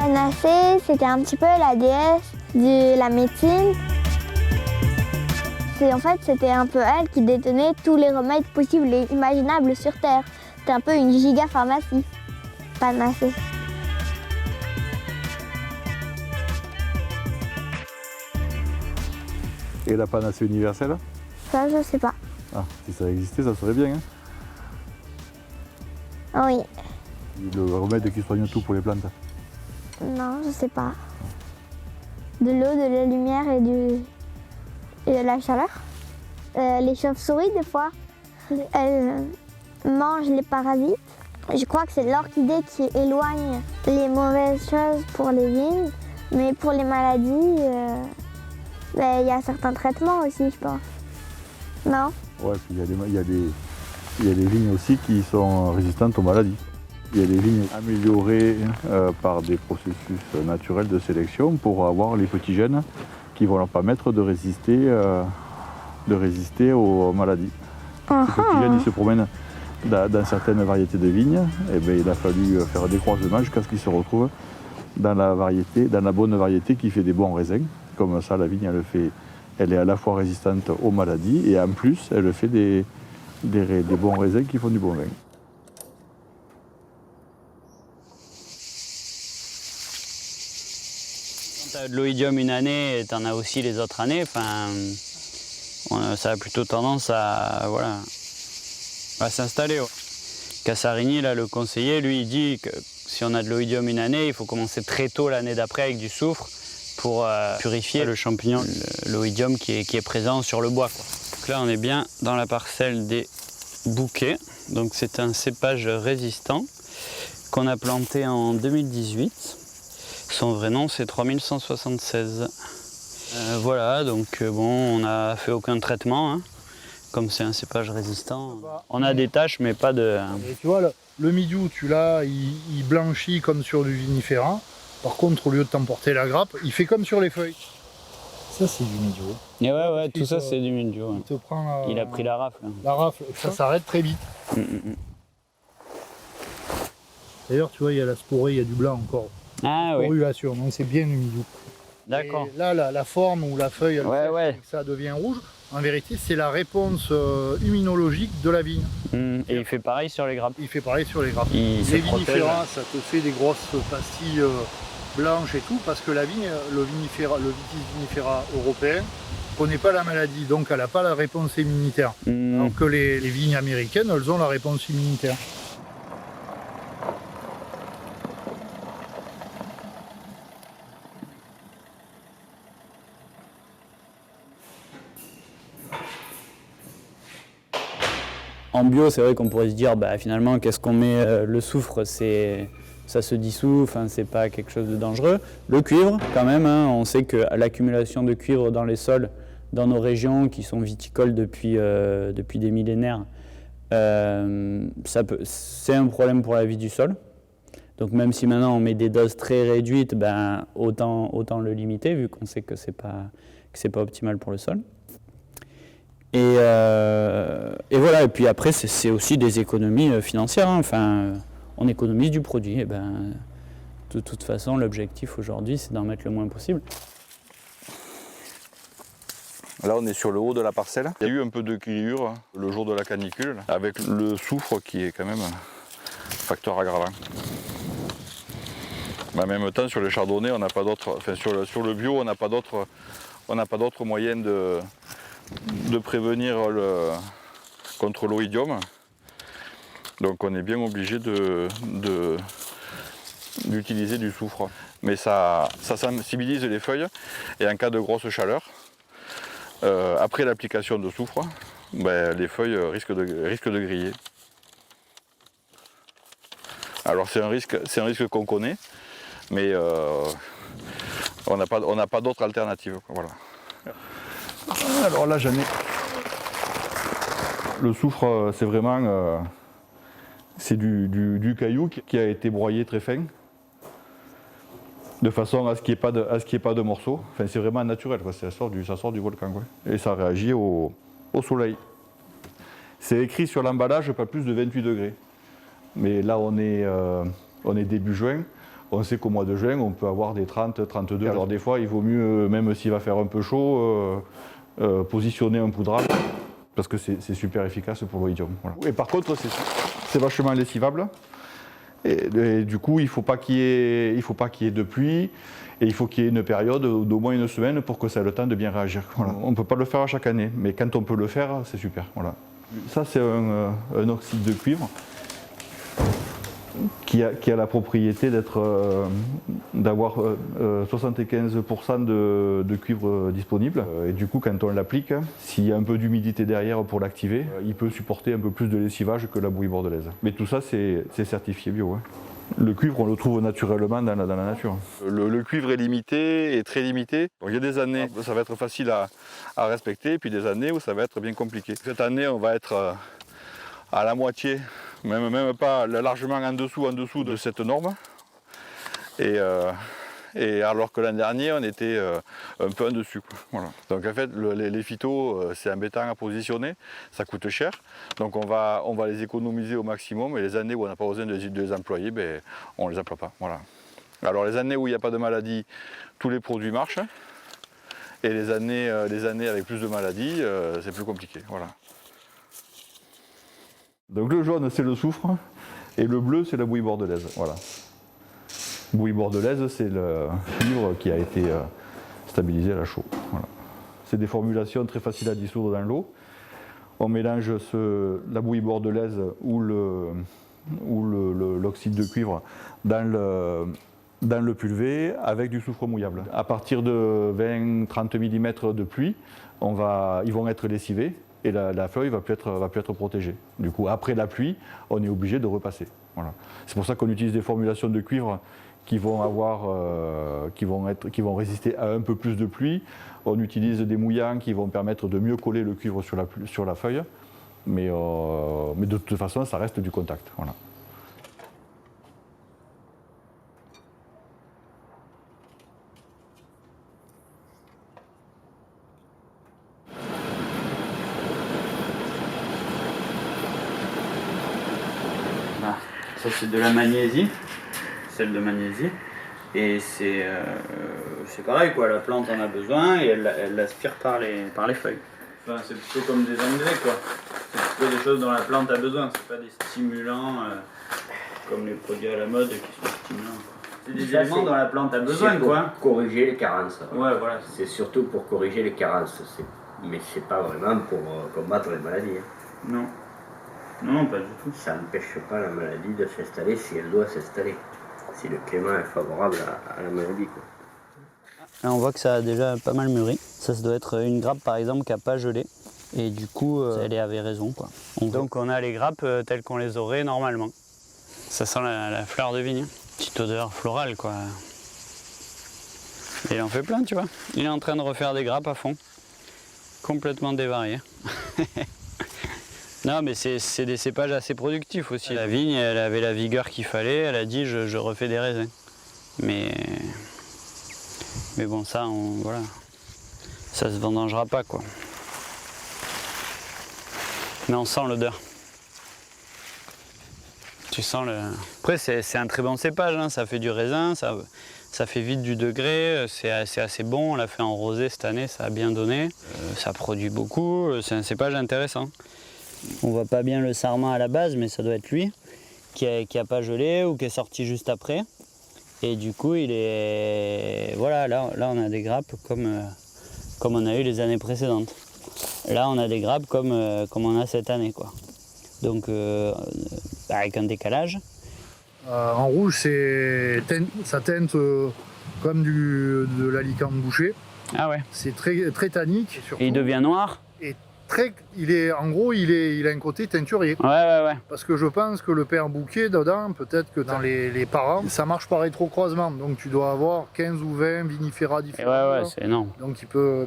Panacée, c'était un petit peu la déesse de la médecine. En fait, c'était un peu elle qui détenait tous les remèdes possibles et imaginables sur Terre. C'était un peu une giga pharmacie, Panacée. Et la panacée universelle? Ça, je sais pas. Ah, si ça existait, ça serait bien. Hein? Oui. Le remède qui soigne tout pour les plantes. Non, je sais pas. De l'eau, de la lumière et de la chaleur. Les chauves-souris, des fois, elles mangent les parasites. Je crois que c'est l'orchidée qui éloigne les mauvaises choses pour les vignes. Mais pour les maladies, il y a certains traitements aussi, je pense. Non? Ouais, puis il y a des vignes aussi qui sont résistantes aux maladies. Il y a des vignes améliorées par des processus naturels de sélection pour avoir les petits gènes qui vont leur permettre de résister aux maladies. Ces petits gènes, ils se promènent dans certaines variétés de vignes. Et bien, il a fallu faire des croisements jusqu'à ce qu'ils se retrouvent dans la bonne variété qui fait des bons raisins. Comme ça, la vigne, elle est à la fois résistante aux maladies et en plus, elle fait des bons raisins qui font du bon vin. Tu as de l'oïdium une année et tu en as aussi les autres années, ça a plutôt tendance à s'installer. Ouais. Cassarini, là, le conseiller, lui, il dit que si on a de l'oïdium une année, il faut commencer très tôt l'année d'après avec du soufre pour purifier le champignon, l'oïdium qui est présent sur le bois, quoi. Donc là, on est bien dans la parcelle des bouquets. Donc c'est un cépage résistant qu'on a planté en 2018. Son vrai nom, c'est 3176. Voilà, donc bon, on n'a fait aucun traitement, hein, comme c'est un cépage résistant. On a des taches, mais pas de... Et tu vois, le midiou, tu l'as, il blanchit comme sur du vinifera. Par contre, au lieu de t'emporter la grappe, il fait comme sur les feuilles. Ça, c'est du midiou. Et ouais, tout ça, c'est du midiou. Ouais. Il a pris la rafle. La rafle, ça s'arrête très vite. D'ailleurs, tu vois, il y a la sporée, il y a du blanc encore. Ah oui. Sporulation, donc c'est bien du midiou. D'accord. Là, la forme où la feuille, ça devient rouge, en vérité, c'est la réponse immunologique de la vigne. Et il fait pareil sur les grappes. Il fait pareil sur les grappes. Les vinifera, ça te fait des grosses pastilles blanches et tout, parce que la vigne, le Vitis vinifera européen, ne connaît pas la maladie, donc elle n'a pas la réponse immunitaire. Alors que les vignes américaines, elles ont la réponse immunitaire. En bio, c'est vrai qu'on pourrait se dire, finalement, qu'est-ce qu'on met le soufre, ça se dissout, c'est pas quelque chose de dangereux. Le cuivre, quand même, hein, on sait que l'accumulation de cuivre dans les sols, dans nos régions qui sont viticoles depuis des millénaires, c'est un problème pour la vie du sol. Donc même si maintenant on met des doses très réduites, autant le limiter, vu qu'on sait que c'est pas optimal pour le sol. Et voilà, et puis après, c'est aussi des économies financières. Hein. On économise du produit. De toute façon, l'objectif aujourd'hui, c'est d'en mettre le moins possible. Là, on est sur le haut de la parcelle. Il y a eu un peu de criure le jour de la canicule, avec le soufre qui est quand même un facteur aggravant. En même temps, sur les chardonnays, on n'a pas d'autre. Sur le bio, on n'a pas d'autre moyen de prévenir contre l'oïdium. Donc on est bien obligé d'utiliser du soufre. Mais ça sensibilise les feuilles et en cas de grosse chaleur, après l'application de soufre, les feuilles risquent de griller. Alors c'est un risque qu'on connaît, mais on n'a pas d'autre alternative. Voilà. Alors là, j'en ai. Le soufre, c'est vraiment c'est du caillou qui a été broyé très fin, de façon à ce qu'il n'y ait pas de morceaux. C'est vraiment naturel, quoi. Ça sort du volcan, quoi. Et ça réagit au soleil. C'est écrit sur l'emballage pas plus de 28 degrés. Mais là, on est début juin. On sait qu'au mois de juin, on peut avoir des 30, 32. Alors des fois, il vaut mieux, même s'il va faire un peu chaud, positionner un poudrage, parce que c'est super efficace pour l'oïdium. Voilà. Et par contre, c'est vachement lessivable. Et du coup, il ne faut pas qu'il y ait de pluie, et il faut qu'il y ait une période d'au moins une semaine pour que ça ait le temps de bien réagir. Voilà. On ne peut pas le faire à chaque année, mais quand on peut le faire, c'est super. Voilà. Ça, c'est un oxyde de cuivre qui a la propriété d'avoir 75% de cuivre disponible. Et du coup, quand on l'applique, s'il y a un peu d'humidité derrière pour l'activer, il peut supporter un peu plus de lessivage que la bouillie bordelaise. Mais tout ça, c'est certifié bio. Hein. Le cuivre, on le trouve naturellement dans la nature. Le cuivre est limité, est très limité. Donc, il y a des années où ça va être facile à respecter, puis des années où ça va être bien compliqué. Cette année, on va être à la moitié, même pas largement en dessous de cette norme. Et alors que l'an dernier, on était un peu en dessus. Voilà. Donc en fait, les phytos, c'est embêtant à positionner, ça coûte cher. Donc on va les économiser au maximum, et les années où on n'a pas besoin de les employer, ben, on ne les emploie pas. Voilà. Alors les années où il n'y a pas de maladie, tous les produits marchent. Et les années avec plus de maladies, c'est plus compliqué. Voilà. Donc le jaune, c'est le soufre, et le bleu, c'est la bouillie bordelaise. Voilà. Bouillie bordelaise, c'est le cuivre qui a été stabilisé à la chaux. Voilà. C'est des formulations très faciles à dissoudre dans l'eau. On mélange la bouillie bordelaise ou l'oxyde de cuivre dans le pulvé avec du soufre mouillable. À partir de 20-30 mm de pluie, ils vont être lessivés. Et la feuille va plus être protégée. Du coup, après la pluie, on est obligé de repasser. Voilà. C'est pour ça qu'on utilise des formulations de cuivre qui vont résister à un peu plus de pluie. On utilise des mouillants qui vont permettre de mieux coller le cuivre sur la feuille. Mais de toute façon, ça reste du contact. Voilà. Ça c'est de la magnésie, celle de magnésie, et c'est pareil quoi, la plante en a besoin et elle l'aspire par les feuilles. Enfin, c'est plutôt comme des engrais quoi, c'est plutôt des choses dont la plante a besoin, c'est pas des stimulants comme les produits à la mode qui sont stimulants. C'est des éléments dont la plante a besoin quoi. Pour corriger les carences. Ouais voilà. C'est surtout pour corriger les carences, mais c'est pas vraiment pour combattre les maladies. Hein. Non. Non, pas du tout. Ça n'empêche pas la maladie de s'installer si elle doit s'installer. Si le climat est favorable à la maladie. Quoi. Là, on voit que ça a déjà pas mal mûri. Ça doit être une grappe par exemple qui n'a pas gelé. Et du coup, elle avait raison. Quoi. Donc on a les grappes telles qu'on les aurait normalement. Ça sent la fleur de vigne. Petite odeur florale quoi. Et il en fait plein tu vois. Il est en train de refaire des grappes à fond. Complètement dévariées. Non mais c'est des cépages assez productifs aussi. La vigne elle avait la vigueur qu'il fallait, elle a dit je refais des raisins. Mais bon ça voilà. Ça se vendangera pas quoi. Mais on sent l'odeur. Tu sens le. Après c'est un très bon cépage, hein. Ça fait du raisin, ça fait vite du degré, c'est assez bon, on l'a fait en rosé cette année, ça a bien donné. Ça produit beaucoup, c'est un cépage intéressant. On voit pas bien le sarment à la base, mais ça doit être lui qui a pas gelé ou qui est sorti juste après. Et du coup, il est... Voilà, là on a des grappes comme on a eu les années précédentes. Là, on a des grappes comme on a cette année, quoi. Donc, avec un décalage. En rouge, ça teinte comme de l'alicante bouché. Ah ouais. C'est très tannique. Et il devient noir. Il a un côté teinturier. Ouais. Parce que je pense que le père bouquet dedans, peut-être que dans les parents, ça marche par rétrocroisement. Donc tu dois avoir 15 ou 20 vinifera différents. Ouais, c'est énorme. Donc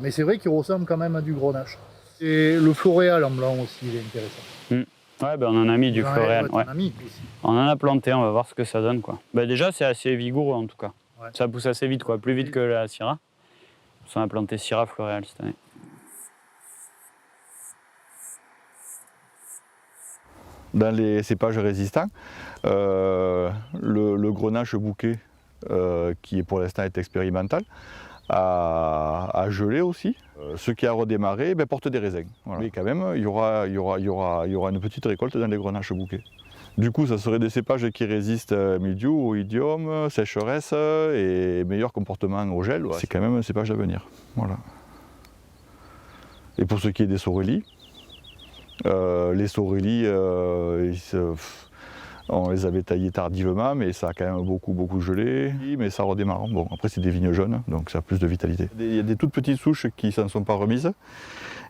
mais c'est vrai qu'il ressemble quand même à du grenache. Et le floréal en blanc aussi, il est intéressant. Ouais, ben on en a mis du floréal. Ouais. On en a planté, on va voir ce que ça donne, quoi. Ben déjà, c'est assez vigoureux en tout cas. Ouais. Ça pousse assez vite, quoi. Plus vite que la syrah. On a planté syrah floréal cette année. Dans les cépages résistants, le grenache bouquet qui pour l'instant est expérimental, à geler aussi. Ce qui a redémarré porte des raisins. Voilà. Mais quand même, il y aura une petite récolte dans les grenaches bouquets. Du coup, ça serait des cépages qui résistent mildiou, oïdium, sécheresse et meilleur comportement au gel. C'est quand même un cépage d'avenir. Voilà. Et pour ce qui est des sorelli, les sorelli, on les avait taillés tardivement, mais ça a quand même beaucoup gelé, mais ça redémarre. Bon, après c'est des vignes jeunes, donc ça a plus de vitalité. Il y a des toutes petites souches qui ne s'en sont pas remises,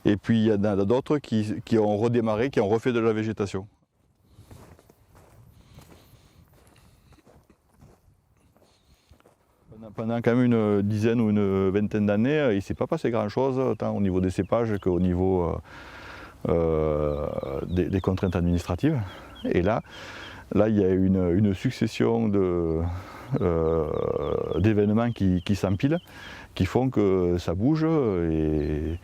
et puis il y en a d'autres qui ont redémarré, qui ont refait de la végétation. Pendant quand même une dizaine ou une vingtaine d'années, il ne s'est pas passé grand-chose, tant au niveau des cépages qu'au niveau des contraintes administratives. Et là, il y a une succession d'événements qui s'empilent, qui font que ça bouge. Et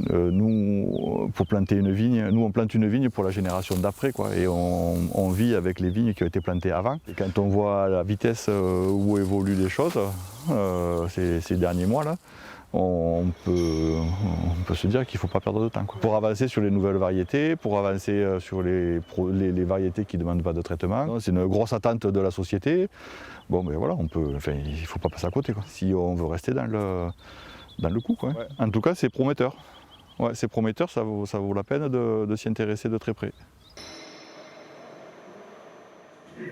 nous, pour planter une vigne, on plante une vigne pour la génération d'après, quoi. Et on vit avec les vignes qui ont été plantées avant. Et quand on voit la vitesse où évoluent les choses ces derniers mois là, on peut se dire qu'il ne faut pas perdre de temps, quoi. Pour avancer sur les nouvelles variétés, pour avancer sur les variétés qui ne demandent pas de traitement. C'est une grosse attente de la société. Bon, ben voilà, il ne faut pas passer à côté, quoi, si on veut rester dans le coup, quoi. Ouais. En tout cas, c'est prometteur. Ouais, c'est prometteur, ça vaut la peine de s'y intéresser de très près.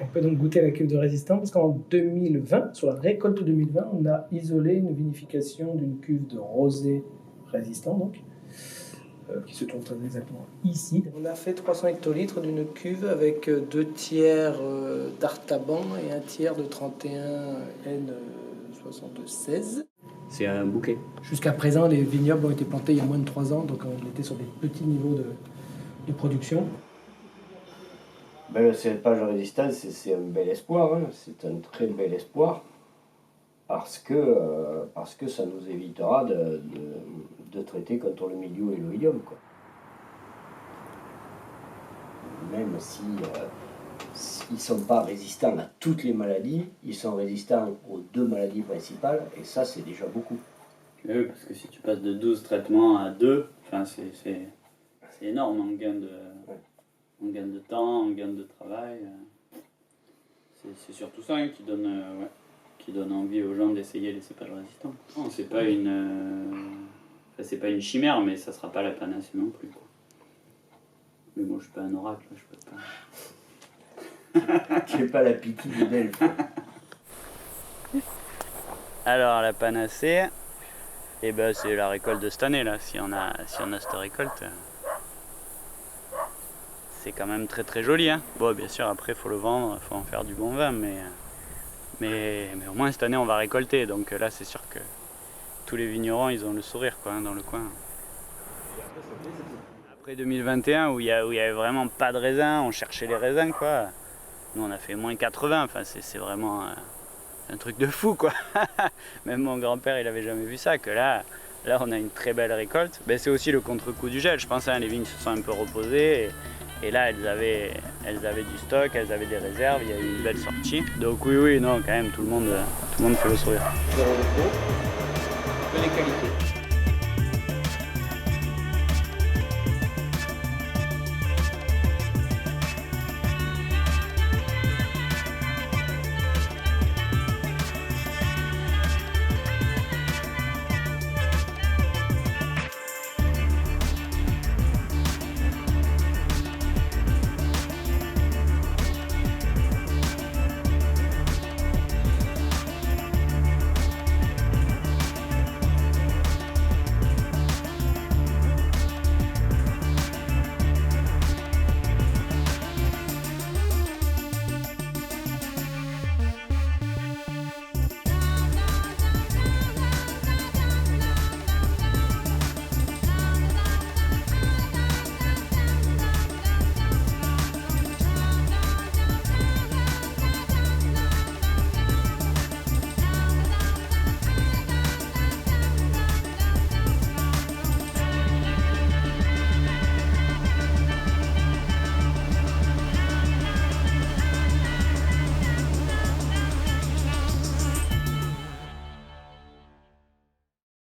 On peut donc goûter la cuve de résistant parce qu'en 2020, sur la récolte 2020, on a isolé une vinification d'une cuve de rosé résistant, donc, qui se trouve très exactement ici. On a fait 300 hectolitres d'une cuve avec 2 tiers d'Artaban et 1 tiers de 31 N7216. C'est un bouquet. Jusqu'à présent, les vignobles ont été plantés il y a moins de 3 ans, donc on était sur des petits niveaux de production. Le cépage résistant, c'est un bel espoir, hein. C'est un très bel espoir, parce que ça nous évitera de traiter contre le mildiou et l'oïdium, quoi. Même si ils ne sont pas résistants à toutes les maladies, ils sont résistants aux 2 maladies principales, et ça c'est déjà beaucoup. Oui, parce que si tu passes de 12 traitements à 2, c'est énorme en gain de temps, en gain de travail. C'est surtout ça qui donne envie aux gens d'essayer les cépages résistants. Non, c'est pas une chimère, mais ça sera pas la panacée non plus, quoi. Mais moi je suis pas un oracle, je peux pas. Tu n'es pas la pitié de Delphes. Alors la panacée, c'est la récolte de cette année là. Si on a cette récolte, c'est quand même très très joli, hein. Bon, bien sûr, après il faut le vendre, il faut en faire du bon vin, mais au moins cette année on va récolter. Donc là c'est sûr que tous les vignerons ils ont le sourire, quoi, hein, dans le coin. Après 2021 où il y avait vraiment pas de raisins, on cherchait les raisins, quoi. Nous on a fait moins 80, c'est vraiment un truc de fou, quoi. Même mon grand-père il avait jamais vu ça, que là on a une très belle récolte. C'est aussi le contre-coup du gel, je pense, hein, les vignes se sont un peu reposées et là elles avaient du stock, elles avaient des réserves, il y a eu une belle sortie. Donc oui, non, quand même tout le monde fait le sourire. Les qualités.